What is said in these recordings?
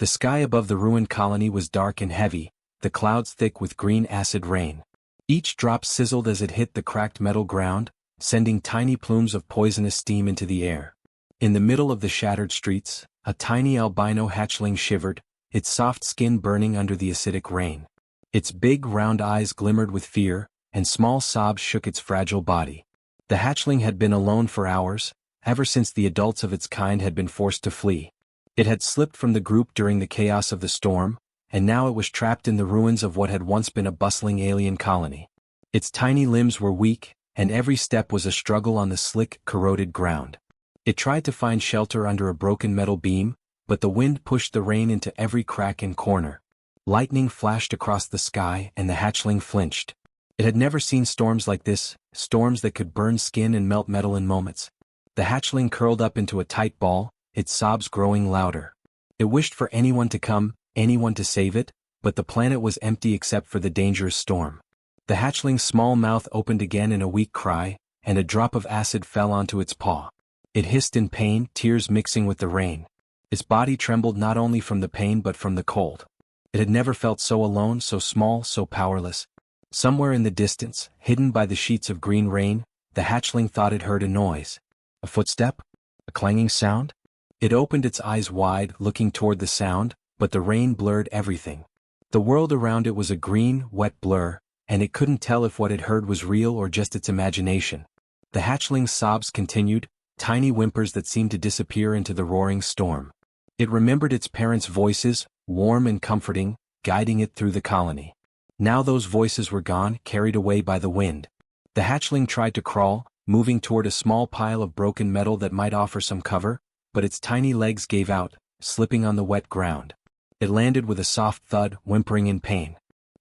The sky above the ruined colony was dark and heavy, the clouds thick with green acid rain. Each drop sizzled as it hit the cracked metal ground, sending tiny plumes of poisonous steam into the air. In the middle of the shattered streets, a tiny albino hatchling shivered, its soft skin burning under the acidic rain. Its big round eyes glimmered with fear, and small sobs shook its fragile body. The hatchling had been alone for hours, ever since the adults of its kind had been forced to flee. It had slipped from the group during the chaos of the storm, and now it was trapped in the ruins of what had once been a bustling alien colony. Its tiny limbs were weak, and every step was a struggle on the slick, corroded ground. It tried to find shelter under a broken metal beam, but the wind pushed the rain into every crack and corner. Lightning flashed across the sky and the hatchling flinched. It had never seen storms like this, storms that could burn skin and melt metal in moments. The hatchling curled up into a tight ball, its sobs growing louder. It wished for anyone to come, anyone to save it, but the planet was empty except for the dangerous storm. The hatchling's small mouth opened again in a weak cry, and a drop of acid fell onto its paw. It hissed in pain, tears mixing with the rain. Its body trembled not only from the pain but from the cold. It had never felt so alone, so small, so powerless. Somewhere in the distance, hidden by the sheets of green rain, the hatchling thought it heard a noise. A footstep? A clanging sound? It opened its eyes wide, looking toward the sound, but the rain blurred everything. The world around it was a green, wet blur, and it couldn't tell if what it heard was real or just its imagination. The hatchling's sobs continued, tiny whimpers that seemed to disappear into the roaring storm. It remembered its parents' voices, warm and comforting, guiding it through the colony. Now those voices were gone, carried away by the wind. The hatchling tried to crawl, moving toward a small pile of broken metal that might offer some cover, but its tiny legs gave out, slipping on the wet ground. It landed with a soft thud, whimpering in pain.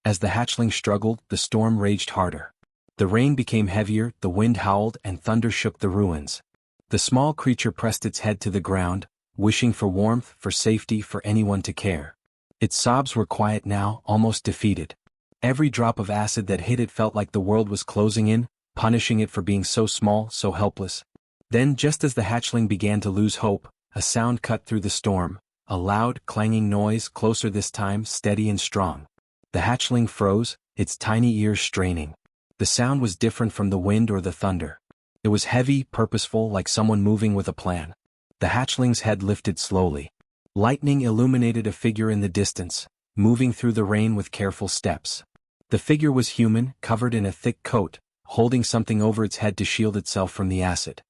As the hatchling struggled, the storm raged harder. The rain became heavier, the wind howled, and thunder shook the ruins. The small creature pressed its head to the ground, wishing for warmth, for safety, for anyone to care. Its sobs were quiet now, almost defeated. Every drop of acid that hit it felt like the world was closing in, punishing it for being so small, so helpless. Then, just as the hatchling began to lose hope, a sound cut through the storm, a loud, clanging noise, closer this time, steady and strong. The hatchling froze, its tiny ears straining. The sound was different from the wind or the thunder. It was heavy, purposeful, like someone moving with a plan. The hatchling's head lifted slowly. Lightning illuminated a figure in the distance, moving through the rain with careful steps. The figure was human, covered in a thick coat, holding something over its head to shield itself from the acid.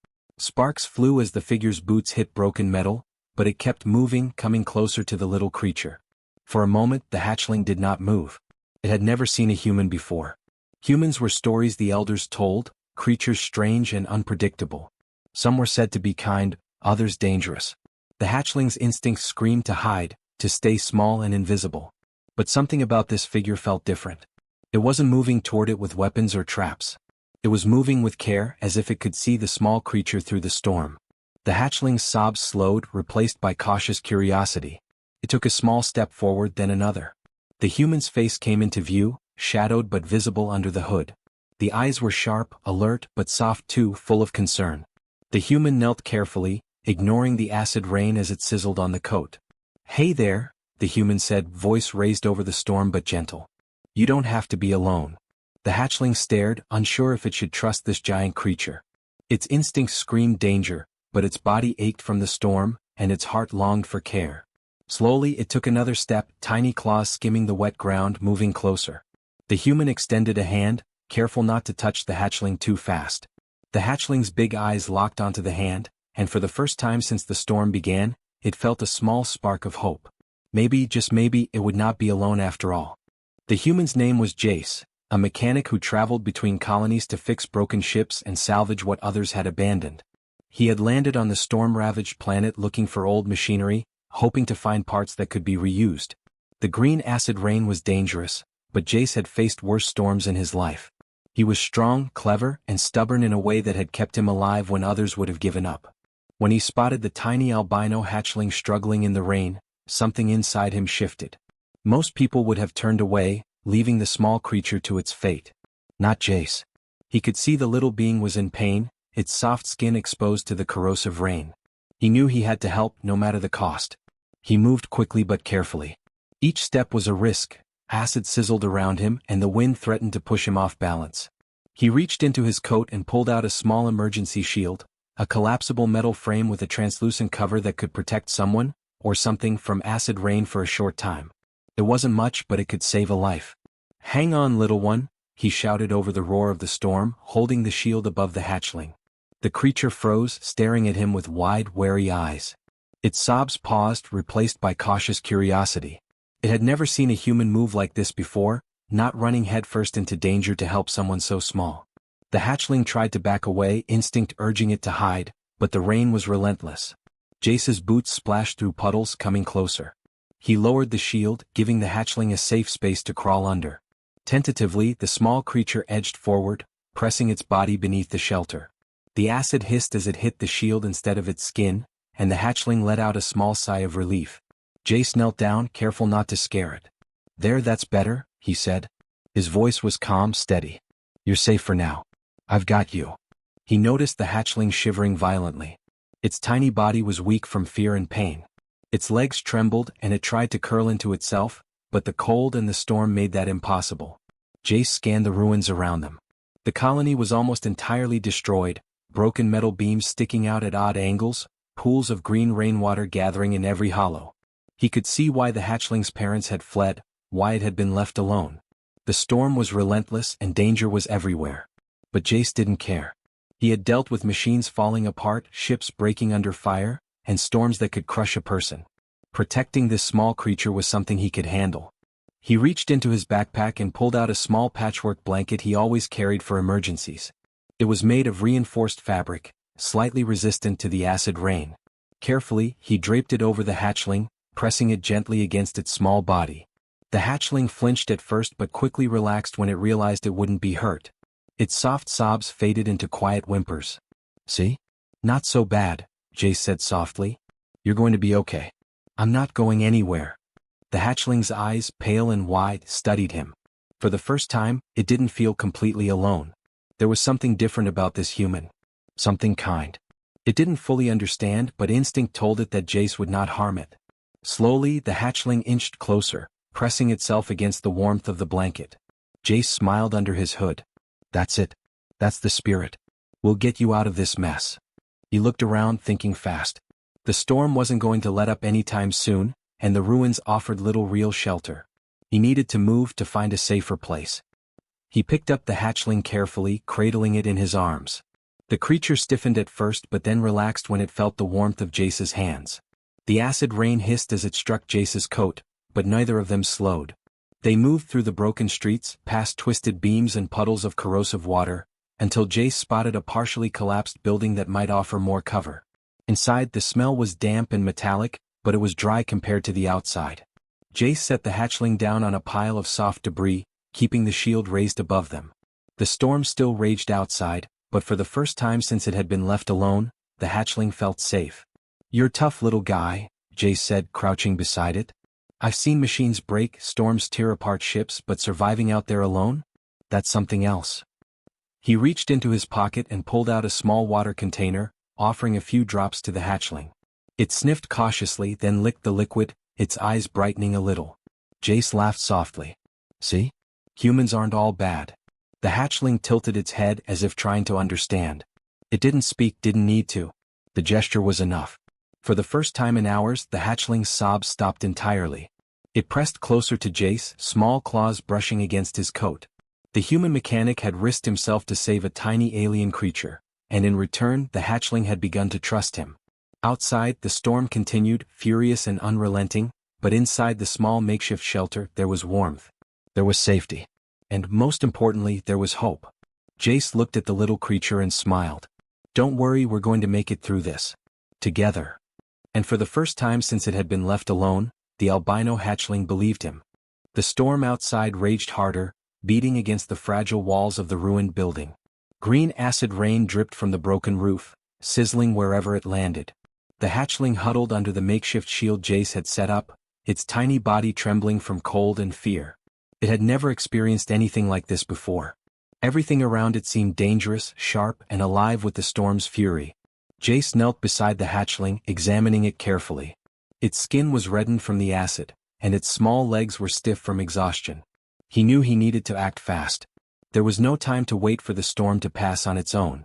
Sparks flew as the figure's boots hit broken metal, but it kept moving, coming closer to the little creature. For a moment, the hatchling did not move. It had never seen a human before. Humans were stories the elders told, creatures strange and unpredictable. Some were said to be kind, others dangerous. The hatchling's instincts screamed to hide, to stay small and invisible. But something about this figure felt different. It wasn't moving toward it with weapons or traps. It was moving with care, as if it could see the small creature through the storm. The hatchling's sobs slowed, replaced by cautious curiosity. It took a small step forward, then another. The human's face came into view, shadowed but visible under the hood. The eyes were sharp, alert, but soft too, full of concern. The human knelt carefully, ignoring the acid rain as it sizzled on the coat. "Hey there," the human said, voice raised over the storm but gentle. "You don't have to be alone." The hatchling stared, unsure if it should trust this giant creature. Its instincts screamed danger, but its body ached from the storm, and its heart longed for care. Slowly it took another step, tiny claws skimming the wet ground, moving closer. The human extended a hand, careful not to touch the hatchling too fast. The hatchling's big eyes locked onto the hand, and for the first time since the storm began, it felt a small spark of hope. Maybe, just maybe, it would not be alone after all. The human's name was Jace, a mechanic who traveled between colonies to fix broken ships and salvage what others had abandoned. He had landed on the storm-ravaged planet looking for old machinery, hoping to find parts that could be reused. The green acid rain was dangerous, but Jace had faced worse storms in his life. He was strong, clever, and stubborn in a way that had kept him alive when others would have given up. When he spotted the tiny albino hatchling struggling in the rain, something inside him shifted. Most people would have turned away, leaving the small creature to its fate. Not Jace. He could see the little being was in pain, its soft skin exposed to the corrosive rain. He knew he had to help, no matter the cost. He moved quickly but carefully. Each step was a risk. Acid sizzled around him and the wind threatened to push him off balance. He reached into his coat and pulled out a small emergency shield, a collapsible metal frame with a translucent cover that could protect someone, or something, from acid rain for a short time. It wasn't much, but it could save a life. "Hang on, little one," he shouted over the roar of the storm, holding the shield above the hatchling. The creature froze, staring at him with wide, wary eyes. Its sobs paused, replaced by cautious curiosity. It had never seen a human move like this before, not running headfirst into danger to help someone so small. The hatchling tried to back away, instinct urging it to hide, but the rain was relentless. Jace's boots splashed through puddles, coming closer. He lowered the shield, giving the hatchling a safe space to crawl under. Tentatively, the small creature edged forward, pressing its body beneath the shelter. The acid hissed as it hit the shield instead of its skin, and the hatchling let out a small sigh of relief. Jace knelt down, careful not to scare it. "There, that's better," he said. His voice was calm, steady. "You're safe for now. I've got you." He noticed the hatchling shivering violently. Its tiny body was weak from fear and pain. Its legs trembled and it tried to curl into itself, but the cold and the storm made that impossible. Jace scanned the ruins around them. The colony was almost entirely destroyed, broken metal beams sticking out at odd angles, pools of green rainwater gathering in every hollow. He could see why the hatchling's parents had fled, why it had been left alone. The storm was relentless and danger was everywhere. But Jace didn't care. He had dealt with machines falling apart, ships breaking under fire, and storms that could crush a person. Protecting this small creature was something he could handle. He reached into his backpack and pulled out a small patchwork blanket he always carried for emergencies. It was made of reinforced fabric, slightly resistant to the acid rain. Carefully, he draped it over the hatchling, pressing it gently against its small body. The hatchling flinched at first but quickly relaxed when it realized it wouldn't be hurt. Its soft sobs faded into quiet whimpers. "See? Not so bad," Jace said softly. "You're going to be okay. I'm not going anywhere." The hatchling's eyes, pale and wide, studied him. For the first time, it didn't feel completely alone. There was something different about this human. Something kind. It didn't fully understand, but instinct told it that Jace would not harm it. Slowly, the hatchling inched closer, pressing itself against the warmth of the blanket. Jace smiled under his hood. "That's it. That's the spirit. We'll get you out of this mess." He looked around, thinking fast. The storm wasn't going to let up anytime soon, and the ruins offered little real shelter. He needed to move to find a safer place. He picked up the hatchling carefully, cradling it in his arms. The creature stiffened at first but then relaxed when it felt the warmth of Jace's hands. The acid rain hissed as it struck Jace's coat, but neither of them slowed. They moved through the broken streets, past twisted beams and puddles of corrosive water, until Jace spotted a partially collapsed building that might offer more cover. Inside, the smell was damp and metallic, but it was dry compared to the outside. Jace set the hatchling down on a pile of soft debris, keeping the shield raised above them. The storm still raged outside, but for the first time since it had been left alone, the hatchling felt safe. "You're a tough little guy," Jace said, crouching beside it. "I've seen machines break, storms tear apart ships, but surviving out there alone? That's something else." He reached into his pocket and pulled out a small water container, offering a few drops to the hatchling. It sniffed cautiously, then licked the liquid, its eyes brightening a little. Jace laughed softly. "See? Humans aren't all bad." The hatchling tilted its head as if trying to understand. It didn't speak, didn't need to. The gesture was enough. For the first time in hours, the hatchling's sobs stopped entirely. It pressed closer to Jace, small claws brushing against his coat. The human mechanic had risked himself to save a tiny alien creature, and in return, the hatchling had begun to trust him. Outside, the storm continued, furious and unrelenting, but inside the small makeshift shelter, there was warmth. There was safety. And most importantly, there was hope. Jace looked at the little creature and smiled. "Don't worry, we're going to make it through this. Together." And for the first time since it had been left alone, the albino hatchling believed him. The storm outside raged harder, beating against the fragile walls of the ruined building. Green acid rain dripped from the broken roof, sizzling wherever it landed. The hatchling huddled under the makeshift shield Jace had set up, its tiny body trembling from cold and fear. It had never experienced anything like this before. Everything around it seemed dangerous, sharp, and alive with the storm's fury. Jace knelt beside the hatchling, examining it carefully. Its skin was reddened from the acid, and its small legs were stiff from exhaustion. He knew he needed to act fast. There was no time to wait for the storm to pass on its own.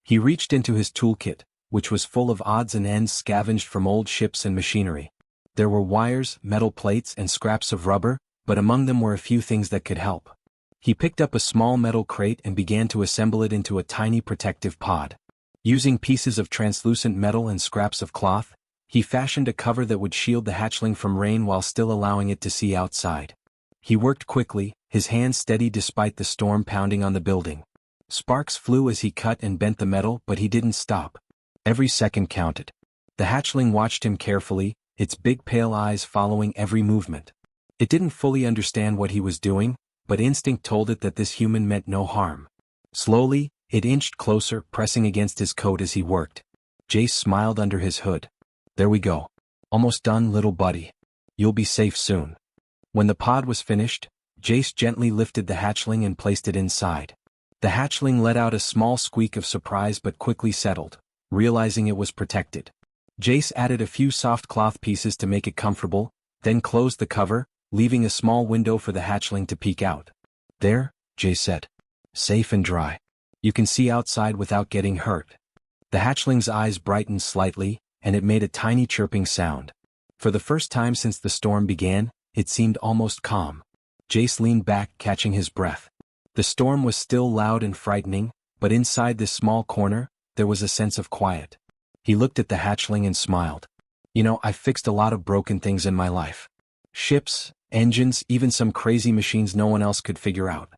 He reached into his toolkit, which was full of odds and ends scavenged from old ships and machinery. There were wires, metal plates, and scraps of rubber, but among them were a few things that could help. He picked up a small metal crate and began to assemble it into a tiny protective pod. Using pieces of translucent metal and scraps of cloth, he fashioned a cover that would shield the hatchling from rain while still allowing it to see outside. He worked quickly, his hands steady despite the storm pounding on the building. Sparks flew as he cut and bent the metal, but he didn't stop. Every second counted. The hatchling watched him carefully, its big pale eyes following every movement. It didn't fully understand what he was doing, but instinct told it that this human meant no harm. Slowly, it inched closer, pressing against his coat as he worked. Jace smiled under his hood. There we go. Almost done, little buddy. You'll be safe soon. When the pod was finished, Jace gently lifted the hatchling and placed it inside. The hatchling let out a small squeak of surprise but quickly settled, realizing it was protected. Jace added a few soft cloth pieces to make it comfortable, then closed the cover, leaving a small window for the hatchling to peek out. There, Jace said. Safe and dry. You can see outside without getting hurt. The hatchling's eyes brightened slightly, and it made a tiny chirping sound. For the first time since the storm began, it seemed almost calm. Jace leaned back, catching his breath. The storm was still loud and frightening, but inside this small corner, there was a sense of quiet. He looked at the hatchling and smiled. You know, I've fixed a lot of broken things in my life. Ships, engines, even some crazy machines no one else could figure out.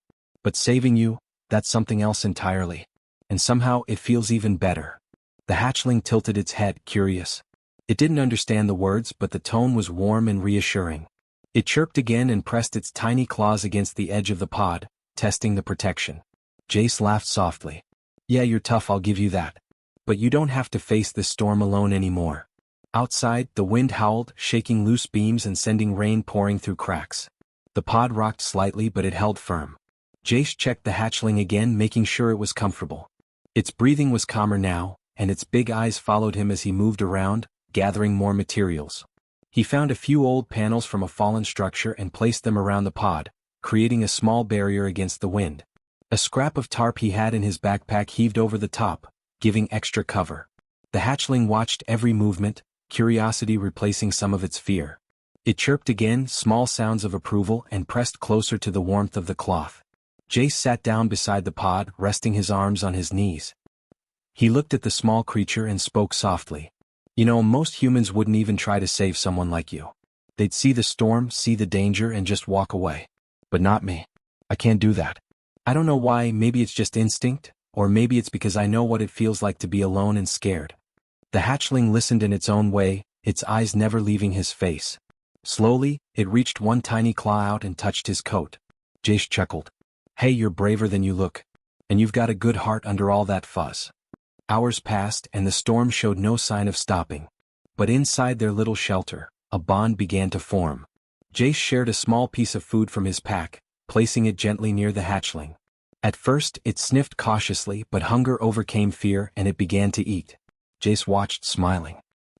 But saving you, that's something else entirely. And somehow it feels even better. The hatchling tilted its head, curious. It didn't understand the words, but the tone was warm and reassuring. It chirped again and pressed its tiny claws against the edge of the pod, testing the protection. Jace laughed softly. Yeah, you're tough, I'll give you that. But you don't have to face this storm alone anymore. Outside, the wind howled, shaking loose beams and sending rain pouring through cracks. The pod rocked slightly, but it held firm. Jace checked the hatchling again, making sure it was comfortable. Its breathing was calmer now, and its big eyes followed him as he moved around, gathering more materials. He found a few old panels from a fallen structure and placed them around the pod, creating a small barrier against the wind. A scrap of tarp he had in his backpack heaved over the top, giving extra cover. The hatchling watched every movement, curiosity replacing some of its fear. It chirped again, small sounds of approval, and pressed closer to the warmth of the cloth. Jace sat down beside the pod, resting his arms on his knees. He looked at the small creature and spoke softly. You know, most humans wouldn't even try to save someone like you. They'd see the storm, see the danger, and just walk away. But not me. I can't do that. I don't know why, maybe it's just instinct, or maybe it's because I know what it feels like to be alone and scared. The hatchling listened in its own way, its eyes never leaving his face. Slowly, it reached one tiny claw out and touched his coat. Jace chuckled. Hey, you're braver than you look. And you've got a good heart under all that fuzz. Hours passed and the storm showed no sign of stopping. But inside their little shelter, a bond began to form. Jace shared a small piece of food from his pack, placing it gently near the hatchling. At first, it sniffed cautiously, but hunger overcame fear and it began to eat. Jace watched, smiling.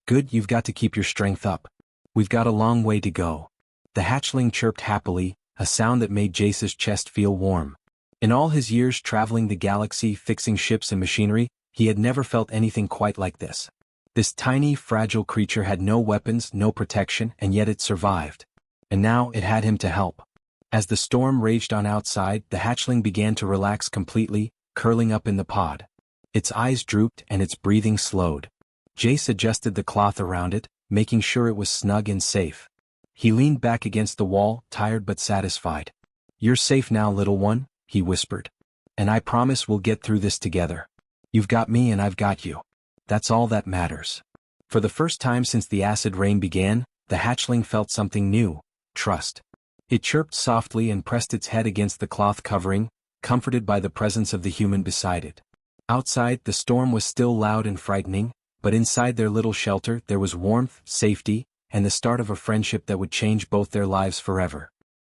Good, you've got to keep your strength up. We've got a long way to go. The hatchling chirped happily, a sound that made Jace's chest feel warm. In all his years traveling the galaxy fixing ships and machinery, he had never felt anything quite like this. This tiny, fragile creature had no weapons, no protection, and yet it survived. And now it had him to help. As the storm raged on outside, the hatchling began to relax completely, curling up in the pod. Its eyes drooped and its breathing slowed. Jace adjusted the cloth around it, making sure it was snug and safe. He leaned back against the wall, tired but satisfied. You're safe now, little one, he whispered. And I promise we'll get through this together. You've got me and I've got you. That's all that matters. For the first time since the acid rain began, the hatchling felt something new, trust. It chirped softly and pressed its head against the cloth covering, comforted by the presence of the human beside it. Outside, the storm was still loud and frightening, but inside their little shelter there was warmth, safety, and the start of a friendship that would change both their lives forever.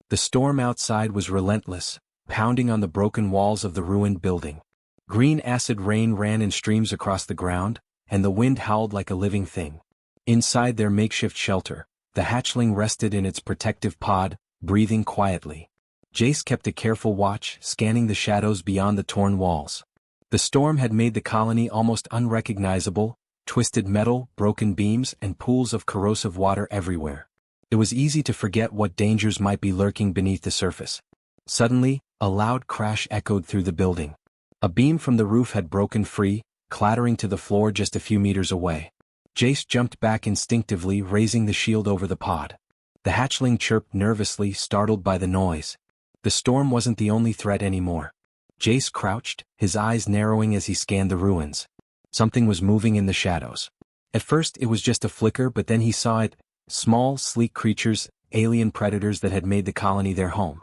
The storm outside was relentless, pounding on the broken walls of the ruined building. Green acid rain ran in streams across the ground, and the wind howled like a living thing. Inside their makeshift shelter, the hatchling rested in its protective pod, breathing quietly. Jace kept a careful watch, scanning the shadows beyond the torn walls. The storm had made the colony almost unrecognizable, twisted metal, broken beams, and pools of corrosive water everywhere. It was easy to forget what dangers might be lurking beneath the surface. Suddenly, a loud crash echoed through the building. A beam from the roof had broken free, clattering to the floor just a few meters away. Jace jumped back instinctively, raising the shield over the pod. The hatchling chirped nervously, startled by the noise. The storm wasn't the only threat anymore. Jace crouched, his eyes narrowing as he scanned the ruins. Something was moving in the shadows. At first it was just a flicker, but then he saw it. Small, sleek creatures, alien predators that had made the colony their home.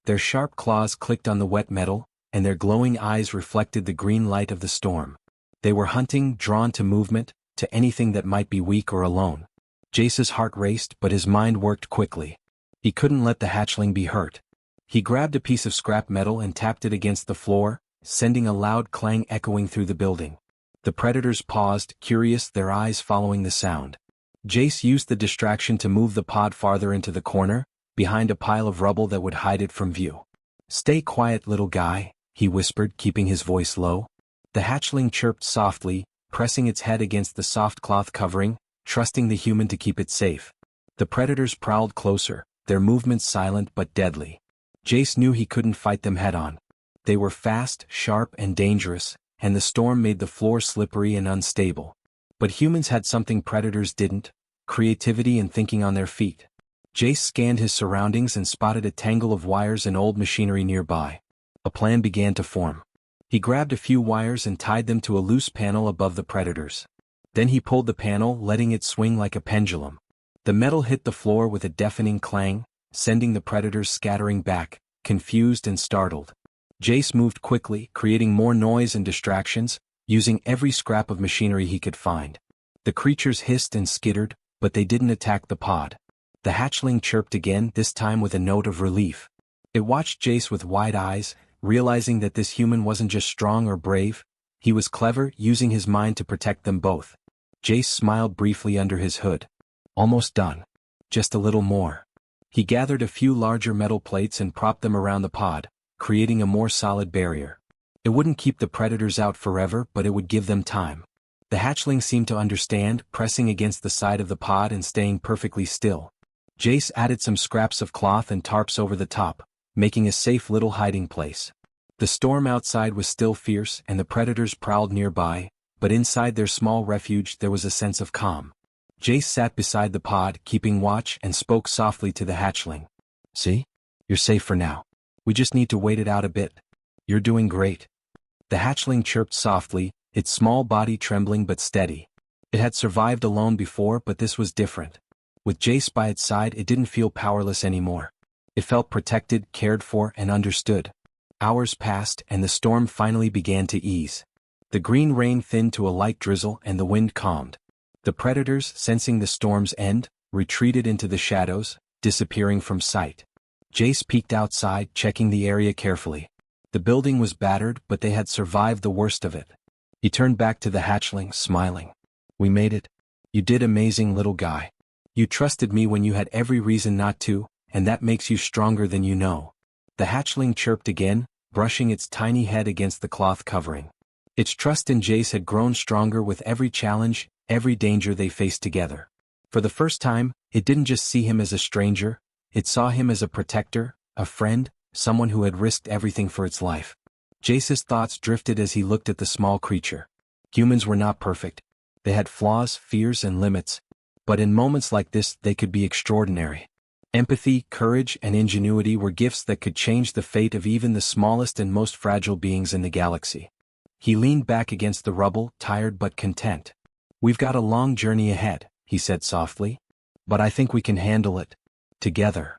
Their sharp claws clicked on the wet metal, and their glowing eyes reflected the green light of the storm. They were hunting, drawn to movement, to anything that might be weak or alone. Jace's heart raced, but his mind worked quickly. He couldn't let the hatchling be hurt. He grabbed a piece of scrap metal and tapped it against the floor, sending a loud clang echoing through the building. The predators paused, curious, their eyes following the sound. Jace used the distraction to move the pod farther into the corner, behind a pile of rubble that would hide it from view. "Stay quiet, little guy," he whispered, keeping his voice low. The hatchling chirped softly, pressing its head against the soft cloth covering, trusting the human to keep it safe. The predators prowled closer, their movements silent but deadly. Jace knew he couldn't fight them head-on. They were fast, sharp, and dangerous, and the storm made the floor slippery and unstable. But humans had something predators didn't: creativity and thinking on their feet. Jace scanned his surroundings and spotted a tangle of wires and old machinery nearby. A plan began to form. He grabbed a few wires and tied them to a loose panel above the predators. Then he pulled the panel, letting it swing like a pendulum. The metal hit the floor with a deafening clang, sending the predators scattering back, confused and startled. Jace moved quickly, creating more noise and distractions, using every scrap of machinery he could find. The creatures hissed and skittered, but they didn't attack the pod. The hatchling chirped again, this time with a note of relief. It watched Jace with wide eyes, realizing that this human wasn't just strong or brave, he was clever, using his mind to protect them both. Jace smiled briefly under his hood. Almost done. Just a little more. He gathered a few larger metal plates and propped them around the pod, creating a more solid barrier. It wouldn't keep the predators out forever, but it would give them time. The hatchling seemed to understand, pressing against the side of the pod and staying perfectly still. Jace added some scraps of cloth and tarps over the top, making a safe little hiding place. The storm outside was still fierce and the predators prowled nearby, but inside their small refuge there was a sense of calm. Jace sat beside the pod, keeping watch, and spoke softly to the hatchling. "See? You're safe for now. We just need to wait it out a bit. You're doing great." The hatchling chirped softly, its small body trembling but steady. It had survived alone before, but this was different. With Jace by its side, it didn't feel powerless anymore. It felt protected, cared for, and understood. Hours passed, and the storm finally began to ease. The green rain thinned to a light drizzle and the wind calmed. The predators, sensing the storm's end, retreated into the shadows, disappearing from sight. Jace peeked outside, checking the area carefully. The building was battered, but they had survived the worst of it. He turned back to the hatchling, smiling. "We made it. You did amazing, little guy. You trusted me when you had every reason not to, and that makes you stronger than you know." The hatchling chirped again, brushing its tiny head against the cloth covering. Its trust in Jace had grown stronger with every challenge, every danger they faced together. For the first time, it didn't just see him as a stranger, it saw him as a protector, a friend, someone who had risked everything for its life. Jace's thoughts drifted as he looked at the small creature. Humans were not perfect. They had flaws, fears, and limits. But in moments like this, they could be extraordinary. Empathy, courage, and ingenuity were gifts that could change the fate of even the smallest and most fragile beings in the galaxy. He leaned back against the rubble, tired but content. "We've got a long journey ahead," he said softly. "But I think we can handle it. Together."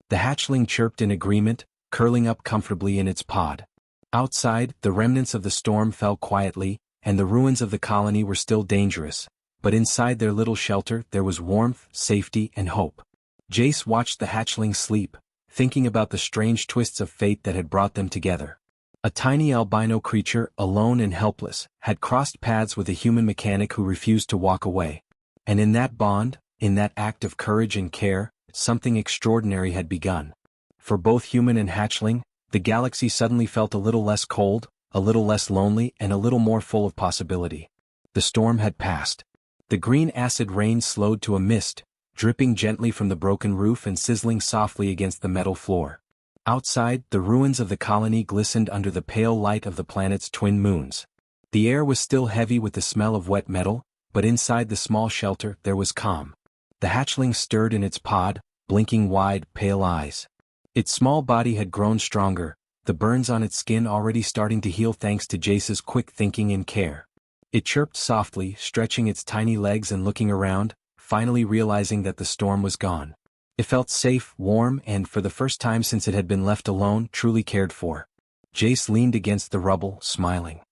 The hatchling chirped in agreement, curling up comfortably in its pod. Outside, the remnants of the storm fell quietly, and the ruins of the colony were still dangerous, but inside their little shelter there was warmth, safety, and hope. Jace watched the hatchling sleep, thinking about the strange twists of fate that had brought them together. A tiny albino creature, alone and helpless, had crossed paths with a human mechanic who refused to walk away. And in that bond, in that act of courage and care, something extraordinary had begun. For both human and hatchling, the galaxy suddenly felt a little less cold, a little less lonely, and a little more full of possibility. The storm had passed. The green acid rain slowed to a mist, dripping gently from the broken roof and sizzling softly against the metal floor. Outside, the ruins of the colony glistened under the pale light of the planet's twin moons. The air was still heavy with the smell of wet metal, but inside the small shelter there was calm. The hatchling stirred in its pod, blinking wide, pale eyes. Its small body had grown stronger, the burns on its skin already starting to heal thanks to Jace's quick thinking and care. It chirped softly, stretching its tiny legs and looking around, finally realizing that the storm was gone. It felt safe, warm, and for the first time since it had been left alone, truly cared for. Jace leaned against the rubble, smiling.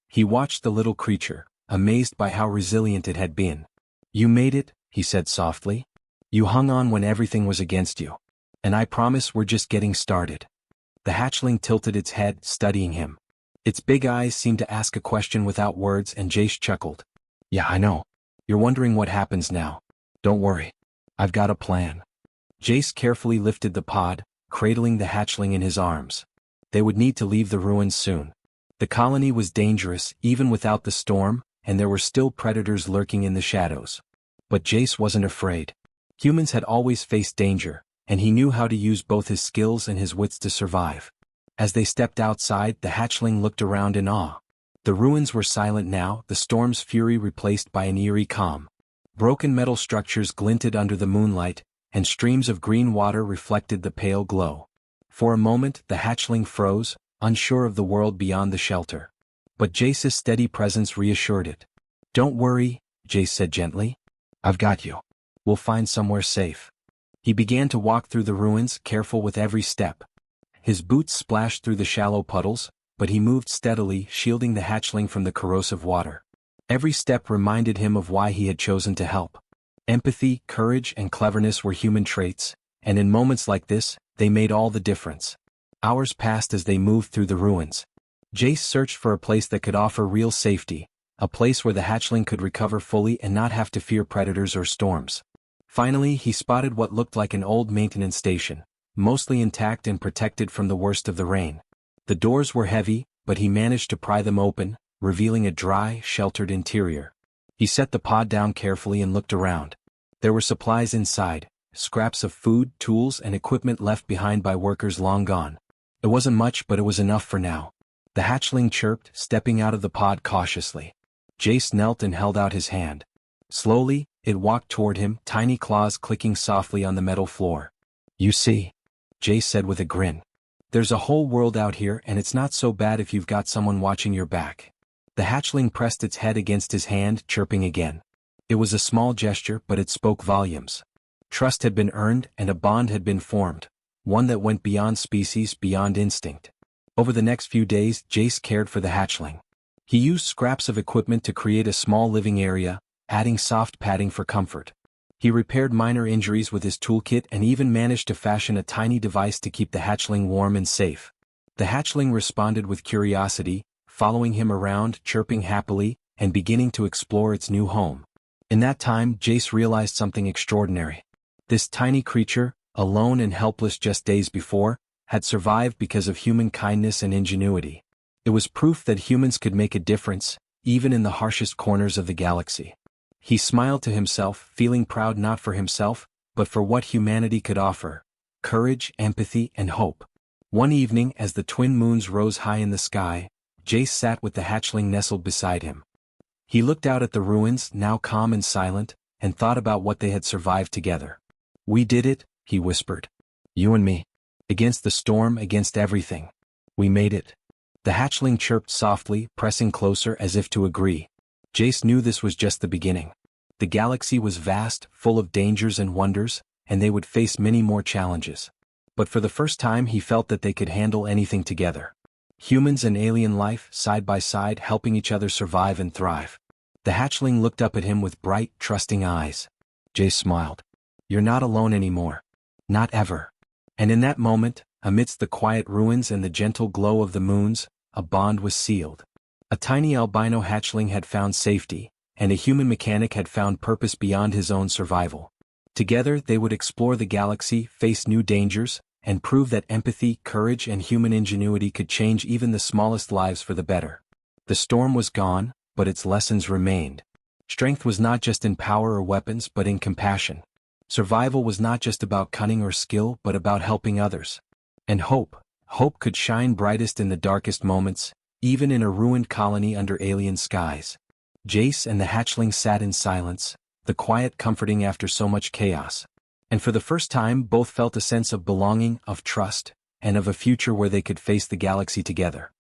He watched the little creature, amazed by how resilient it had been. "You made it," he said softly. "You hung on when everything was against you. And I promise we're just getting started." The hatchling tilted its head, studying him. Its big eyes seemed to ask a question without words, and Jace chuckled. "Yeah, I know. You're wondering what happens now. Don't worry. I've got a plan." Jace carefully lifted the pod, cradling the hatchling in his arms. They would need to leave the ruins soon. The colony was dangerous, even without the storm, and there were still predators lurking in the shadows. But Jace wasn't afraid. Humans had always faced danger, and he knew how to use both his skills and his wits to survive. As they stepped outside, the hatchling looked around in awe. The ruins were silent now, the storm's fury replaced by an eerie calm. Broken metal structures glinted under the moonlight, and streams of green water reflected the pale glow. For a moment, the hatchling froze, unsure of the world beyond the shelter. But Jace's steady presence reassured it. "Don't worry," Jace said gently. "I've got you. We'll find somewhere safe." He began to walk through the ruins, careful with every step. His boots splashed through the shallow puddles, but he moved steadily, shielding the hatchling from the corrosive water. Every step reminded him of why he had chosen to help. Empathy, courage, and cleverness were human traits, and in moments like this, they made all the difference. Hours passed as they moved through the ruins. Jace searched for a place that could offer real safety, a place where the hatchling could recover fully and not have to fear predators or storms. Finally, he spotted what looked like an old maintenance station, mostly intact and protected from the worst of the rain. The doors were heavy, but he managed to pry them open, revealing a dry, sheltered interior. He set the pod down carefully and looked around. There were supplies inside, scraps of food, tools, and equipment left behind by workers long gone. It wasn't much, but it was enough for now. The hatchling chirped, stepping out of the pod cautiously. Jace knelt and held out his hand. Slowly, it walked toward him, tiny claws clicking softly on the metal floor. "You see," Jace said with a grin. "There's a whole world out here, and it's not so bad if you've got someone watching your back." The hatchling pressed its head against his hand, chirping again. It was a small gesture, but it spoke volumes. Trust had been earned, and a bond had been formed, one that went beyond species, beyond instinct. Over the next few days, Jace cared for the hatchling. He used scraps of equipment to create a small living area, adding soft padding for comfort. He repaired minor injuries with his toolkit and even managed to fashion a tiny device to keep the hatchling warm and safe. The hatchling responded with curiosity, following him around, chirping happily, and beginning to explore its new home. In that time, Jace realized something extraordinary. This tiny creature, alone and helpless just days before, had survived because of human kindness and ingenuity. It was proof that humans could make a difference, even in the harshest corners of the galaxy. He smiled to himself, feeling proud not for himself, but for what humanity could offer: courage, empathy, and hope. One evening, as the twin moons rose high in the sky, Jace sat with the hatchling nestled beside him. He looked out at the ruins, now calm and silent, and thought about what they had survived together. "We did it," he whispered. "You and me. Against the storm, against everything. We made it." The hatchling chirped softly, pressing closer as if to agree. Jace knew this was just the beginning. The galaxy was vast, full of dangers and wonders, and they would face many more challenges. But for the first time he felt that they could handle anything together. Humans and alien life, side by side, helping each other survive and thrive. The hatchling looked up at him with bright, trusting eyes. Jace smiled. "You're not alone anymore. Not ever." And in that moment, amidst the quiet ruins and the gentle glow of the moons, a bond was sealed. A tiny albino hatchling had found safety, and a human mechanic had found purpose beyond his own survival. Together they would explore the galaxy, face new dangers, and prove that empathy, courage and human ingenuity could change even the smallest lives for the better. The storm was gone, but its lessons remained. Strength was not just in power or weapons but in compassion. Survival was not just about cunning or skill but about helping others. And hope could shine brightest in the darkest moments, even in a ruined colony under alien skies. Jace and the hatchling sat in silence, the quiet comforting after so much chaos. And for the first time both felt a sense of belonging, of trust, and of a future where they could face the galaxy together.